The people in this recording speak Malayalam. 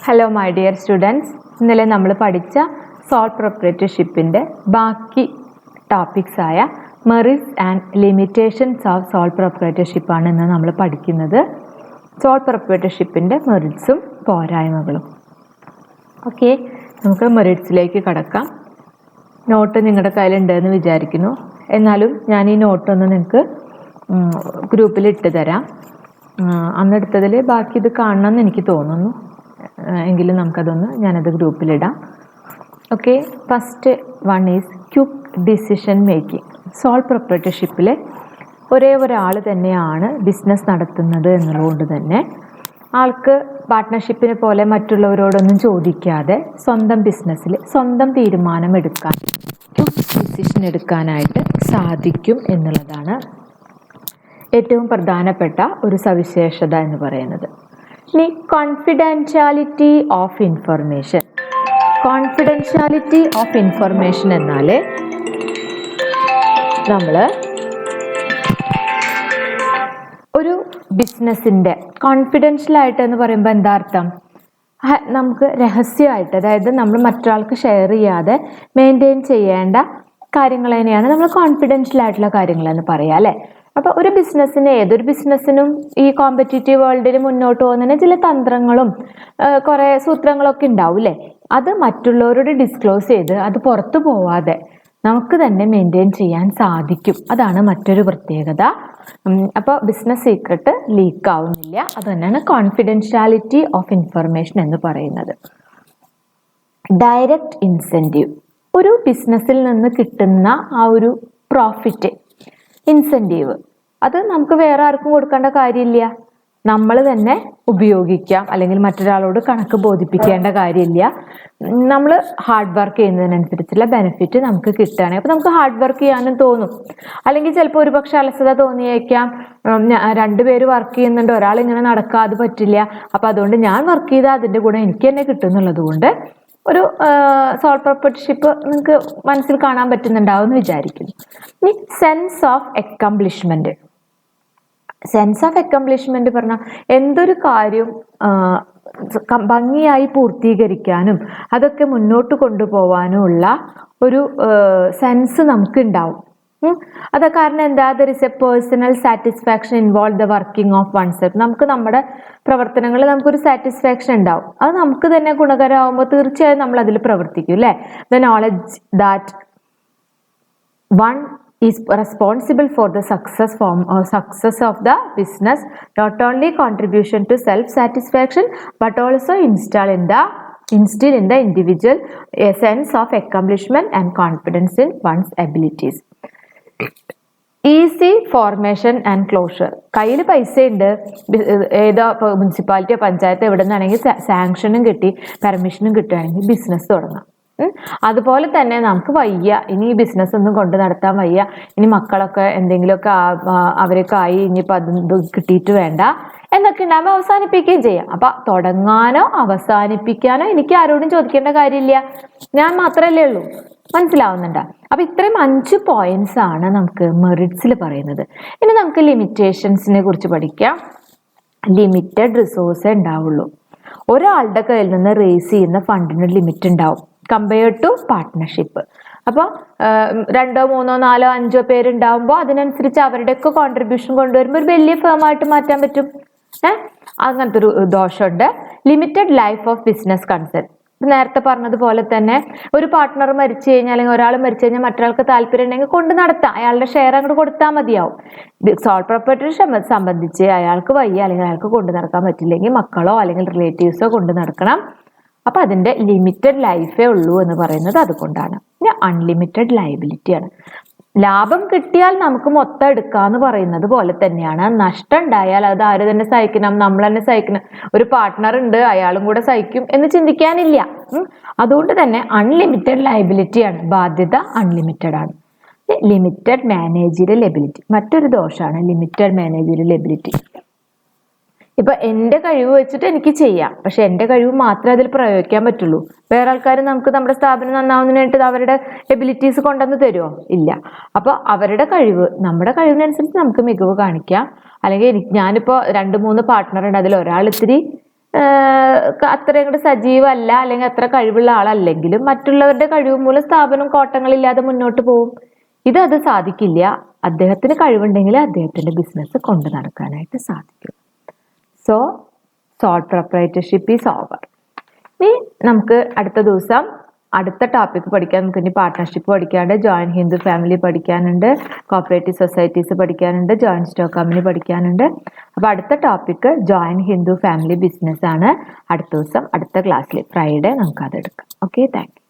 ഹലോ മൈ ഡിയർ സ്റ്റുഡൻസ്, ഇന്നലെ നമ്മൾ പഠിച്ച സോൾ പ്രൊപ്രൈറ്റർഷിപ്പിൻ്റെ ബാക്കി ടോപ്പിക്സ് ആയ merits and limitations of sole പ്രൊപ്രൈറ്റർഷിപ്പാണ് ഇന്ന് നമ്മൾ പഠിക്കുന്നത്. സോൾ പ്രൊപ്രൈറ്റർഷിപ്പിൻ്റെ മെറിറ്റ്സും പോരായ്മകളും. ഓക്കെ, നമുക്ക് മെറിറ്റ്സിലേക്ക് കടക്കാം. നോട്ട് നിങ്ങളുടെ കയ്യിലുണ്ടെന്ന് വിചാരിക്കുന്നു. എന്നാലും ഞാൻ ഈ നോട്ടൊന്ന് നിങ്ങൾക്ക് ഗ്രൂപ്പിൽ ഇട്ട് തരാം. അന്നെടുത്തതിൽ ബാക്കി ഇത് കാണണമെന്ന് എനിക്ക് തോന്നുന്നു. എങ്കിലും നമുക്കതൊന്ന് ഞാനത് ഗ്രൂപ്പിലിടാം. Okay, first one is quick decision making. Sole പ്രൊപ്രൈറ്റർഷിപ്പിൽ ഒരേ ഒരാൾ തന്നെയാണ് ബിസിനസ് നടത്തുന്നത് എന്നുള്ളതുകൊണ്ട് തന്നെ ആൾക്ക് പാർട്ട്ണർഷിപ്പിനെ പോലെ മറ്റുള്ളവരോടൊന്നും ചോദിക്കാതെ സ്വന്തം ബിസിനസ്സിൽ സ്വന്തം തീരുമാനം എടുക്കാൻ, ക്വിക്ക് ഡിസിഷൻ എടുക്കാനായിട്ട് സാധിക്കും എന്നുള്ളതാണ് ഏറ്റവും പ്രധാനപ്പെട്ട ഒരു സവിശേഷത എന്ന് പറയുന്നത്. ഇനി confidentiality of information. Confidentiality of information എന്നാൽ നമ്മൾ ഒരു ബിസിനസ്സിൻ്റെ കോൺഫിഡൻഷ്യലായിട്ട് എന്ന് പറയുമ്പോൾ എന്താ അർത്ഥം? നമുക്ക് രഹസ്യമായിട്ട്, അതായത് നമ്മൾ മറ്റൊരാൾക്ക് ഷെയർ ചെയ്യാതെ മെയിൻറ്റെയിൻ ചെയ്യേണ്ട കാര്യങ്ങൾ തന്നെയാണ് നമ്മൾ കോൺഫിഡൻഷ്യൽ ആയിട്ടുള്ള കാര്യങ്ങളെന്ന് പറയാം, അല്ലേ? അപ്പോൾ ഒരു ബിസിനസ്സിന്, ഏതൊരു ബിസിനസ്സിനും ഈ കോമ്പറ്റീറ്റീവ് വേൾഡിൽ മുന്നോട്ട് പോകുന്നതിന് ചില തന്ത്രങ്ങളും കുറേ സൂത്രങ്ങളൊക്കെ ഉണ്ടാവും, അല്ലേ? അത് മറ്റുള്ളവരോട് ഡിസ്ക്ലോസ് ചെയ്ത് അത് പുറത്തു പോവാതെ നമുക്ക് തന്നെ മെയിൻറ്റെയിൻ ചെയ്യാൻ സാധിക്കും. അതാണ് മറ്റൊരു പ്രത്യേകത. അപ്പോൾ ബിസിനസ് സീക്രട്ട് ലീക്ക് ആവുന്നില്ല. അത് തന്നെയാണ് കോൺഫിഡൻഷ്യാലിറ്റി ഓഫ് ഇൻഫർമേഷൻ എന്ന് പറയുന്നത്. Direct incentive. ഒരു ബിസിനസ്സിൽ നിന്ന് കിട്ടുന്ന ആ ഒരു പ്രോഫിറ്റ്, ഇൻസെൻറ്റീവ്, അത് നമുക്ക് വേറെ ആർക്കും കൊടുക്കേണ്ട കാര്യമില്ല. നമ്മൾ തന്നെ ഉപയോഗിക്കാം, അല്ലെങ്കിൽ മറ്റൊരാളോട് കണക്ക് ബോധിപ്പിക്കേണ്ട കാര്യമില്ല. നമ്മൾ ഹാർഡ് വർക്ക് ചെയ്യുന്നതിനനുസരിച്ചുള്ള ബെനിഫിറ്റ് നമുക്ക് കിട്ടുകയാണെങ്കിൽ അപ്പോൾ നമുക്ക് ഹാർഡ് വർക്ക് ചെയ്യാനും തോന്നും. അല്ലെങ്കിൽ ചിലപ്പോൾ ഒരുപക്ഷെ അലസത തോന്നിയേക്കാം. രണ്ടുപേര് വർക്ക് ചെയ്യുന്നുണ്ട്, ഒരാൾ ഇങ്ങനെ നടക്കാതെ പറ്റില്ല, അപ്പോൾ അതുകൊണ്ട് ഞാൻ വർക്ക് ചെയ്താൽ അതിൻ്റെ കൂടെ എനിക്ക് തന്നെ കിട്ടുന്നുള്ളത് കൊണ്ട് ഒരു സോൾ പ്രൊപ്രൈറ്റർഷിപ്പ് നിങ്ങൾക്ക് മനസ്സിൽ കാണാൻ പറ്റുന്നുണ്ടാവും എന്ന് വിചാരിക്കുന്നു. ഇനി sense of accomplishment. Sense of accomplishment പറഞ്ഞാൽ എന്തൊരു കാര്യം ഭംഗിയായി പൂർത്തീകരിക്കാനും അതൊക്കെ മുന്നോട്ട് കൊണ്ടുപോകാനും ഉള്ള ഒരു സെൻസ് നമുക്ക് ഉണ്ടാവും. അത് കാരണം എന്താ? There is A personal satisfaction involve the working of one self. നമുക്ക് നമ്മുടെ പ്രവർത്തനങ്ങളിൽ നമുക്കൊരു സാറ്റിസ്ഫാക്ഷൻ ഉണ്ടാവും. അത് നമുക്ക് തന്നെ ഗുണകരമാകുമ്പോൾ തീർച്ചയായും നമ്മൾ അതിൽ പ്രവർത്തിക്കും, അല്ലേ? The knowledge that one is responsible for the success of the business, not only contribution to self satisfaction but also instill in the individual a sense of accomplishment and confidence in one's abilities. Easy formation and closure. കയ്യിൽ പൈസ ഉണ്ട്, ഏതോ മുനിസിപ്പാലിറ്റിയോ പഞ്ചായത്തോ എവിടെ നിന്നാണെങ്കിൽ സാങ്ഷനും കിട്ടി, പെർമിഷനും കിട്ടുകയാണെങ്കിൽ ബിസിനസ് തുടങ്ങാം. അതുപോലെ തന്നെ നമുക്ക് വയ്യ, ഇനി ഈ ബിസിനസ് ഒന്നും കൊണ്ട് നടത്താൻ വയ്യ, ഇനി മക്കളൊക്കെ എന്തെങ്കിലുമൊക്കെ അവരൊക്കെ ആയി, ഇനിയിപ്പോൾ അത് കിട്ടിയിട്ട് വേണ്ട എന്നൊക്കെ ഉണ്ടാകുമ്പോൾ അവസാനിപ്പിക്കുകയും ചെയ്യാം. അപ്പം തുടങ്ങാനോ അവസാനിപ്പിക്കാനോ എനിക്ക് ആരോടും ചോദിക്കേണ്ട കാര്യമില്ല, ഞാൻ മാത്രമല്ലേ ഉള്ളൂ. മനസ്സിലാവുന്നുണ്ടോ? അപ്പം ഇത്രയും 5 പോയിന്റ്സ് ആണ് നമുക്ക് മെറിറ്റ്സിൽ പറയുന്നത്. ഇനി നമുക്ക് ലിമിറ്റേഷൻസിനെ കുറിച്ച് പഠിക്കാം. ലിമിറ്റഡ് റിസോഴ്സേ ഉണ്ടാവുള്ളൂ. ഒരാളുടെ കയ്യിൽ നിന്ന് റേസ് ചെയ്യുന്ന ഫണ്ടിന് ലിമിറ്റ് ഉണ്ടാവും കമ്പയർഡ് ടു പാർട്ട്ണർഷിപ്പ്. അപ്പോൾ 2, 3, 4, 5 പേരുണ്ടാവുമ്പോൾ അതിനനുസരിച്ച് അവരുടെയൊക്കെ കോൺട്രിബ്യൂഷൻ കൊണ്ടുവരുമ്പോൾ ഒരു വലിയ ഫേമായിട്ട് മാറ്റാൻ പറ്റും. അങ്ങനത്തെ ഒരു ദോഷമുണ്ട്. Limited life of business concept. നേരത്തെ പറഞ്ഞതുപോലെ തന്നെ ഒരു പാർട്ട്ണർ മരിച്ചു കഴിഞ്ഞാൽ, അല്ലെങ്കിൽ ഒരാൾ മരിച്ചു കഴിഞ്ഞാൽ മറ്റൊരാൾക്ക് താല്പര്യം ഉണ്ടെങ്കിൽ കൊണ്ട് നടത്താം, അയാളുടെ ഷെയർ അങ്ങോട്ട് കൊടുത്താൽ മതിയാവും. സോൾ പ്രൊപ്രൈറ്റർഷിപ്പ് സംബന്ധിച്ച് അയാൾക്ക് വയ്യ, അല്ലെങ്കിൽ അയാൾക്ക് കൊണ്ട് നടക്കാൻ പറ്റില്ലെങ്കിൽ മക്കളോ അല്ലെങ്കിൽ റിലേറ്റീവ്സോ കൊണ്ട് നടക്കണം. അപ്പം അതിൻ്റെ ലിമിറ്റഡ് ലൈഫേ ഉള്ളൂ എന്ന് പറയുന്നത് അതുകൊണ്ടാണ്. ഇനി അൺലിമിറ്റഡ് ലയബിലിറ്റിയാണ്. ലാഭം കിട്ടിയാൽ നമുക്ക് മൊത്തം എടുക്കാന്ന് പറയുന്നത് പോലെ തന്നെയാണ്, നഷ്ടം ഉണ്ടായാൽ അത് ആര് തന്നെ സഹിക്കണം? നമ്മൾ തന്നെ സഹിക്കണം. ഒരു പാർട്ട്ണർ ഉണ്ട്, അയാളും കൂടെ സഹിക്കും എന്ന് ചിന്തിക്കാനില്ല. അതുകൊണ്ട് തന്നെ അൺലിമിറ്റഡ് ലയബിലിറ്റിയാണ്, ബാധ്യത അൺലിമിറ്റഡ് ആണ്. ലിമിറ്റഡ് മാനേജറിയൽ എബിലിറ്റി മറ്റൊരു ദോഷമാണ്. Limited managerial ability. ഇപ്പൊ എൻ്റെ കഴിവ് വെച്ചിട്ട് എനിക്ക് ചെയ്യാം, പക്ഷെ എൻ്റെ കഴിവ് മാത്രമേ അതിൽ പ്രയോഗിക്കാൻ പറ്റുള്ളൂ. വേറെ ആൾക്കാർ നമുക്ക് നമ്മുടെ സ്ഥാപനം നന്നാവുന്നതിന് വേണ്ടി അവരുടെ എബിലിറ്റീസ് കൊണ്ടുവന്ന് തരുമോ? ഇല്ല. അപ്പോൾ അവരുടെ കഴിവ്, നമ്മുടെ കഴിവിനനുസരിച്ച് നമുക്ക് മികവ് കാണിക്കാം. അല്ലെങ്കിൽ ഞാനിപ്പോൾ 2, 3 പാർട്ട്ണർ ഉണ്ട്, അതിൽ ഒരാൾ ഇത്തിരി അത്രയും കൂടെ സജീവമല്ല അല്ലെങ്കിൽ അത്ര കഴിവുള്ള ആളല്ലെങ്കിലും മറ്റുള്ളവരുടെ കഴിവ് മൂലം സ്ഥാപനം കോട്ടങ്ങളില്ലാതെ മുന്നോട്ട് പോകും. അത് സാധിക്കില്ല. അദ്ദേഹത്തിന് കഴിവുണ്ടെങ്കിൽ അദ്ദേഹത്തിന്റെ ബിസിനസ് കൊണ്ടു നടക്കാനായിട്ട് സാധിക്കും. So sole proprietorship is over. ഇനി നമുക്ക് അടുത്ത ദിവസം അടുത്ത ടോപ്പിക് പഠിക്കാൻ. നമുക്ക് ഇനി പാർട്ട്ണർഷിപ്പ് പഠിക്കാനുണ്ട്, ജോയിന്റ് ഹിന്ദു ഫാമിലി പഠിക്കാനുണ്ട്, കോപ്പറേറ്റീവ് സൊസൈറ്റീസ് പഠിക്കാനുണ്ട്, ജോയിന്റ് സ്റ്റോക്ക് കമ്പനി പഠിക്കാനുണ്ട്. അപ്പോൾ അടുത്ത topic joint Hindu family business ആണ്. അടുത്ത ദിവസം അടുത്ത ക്ലാസ്സിൽ ഫ്രൈഡേ നമുക്കത് എടുക്കാം. Okay, thank you.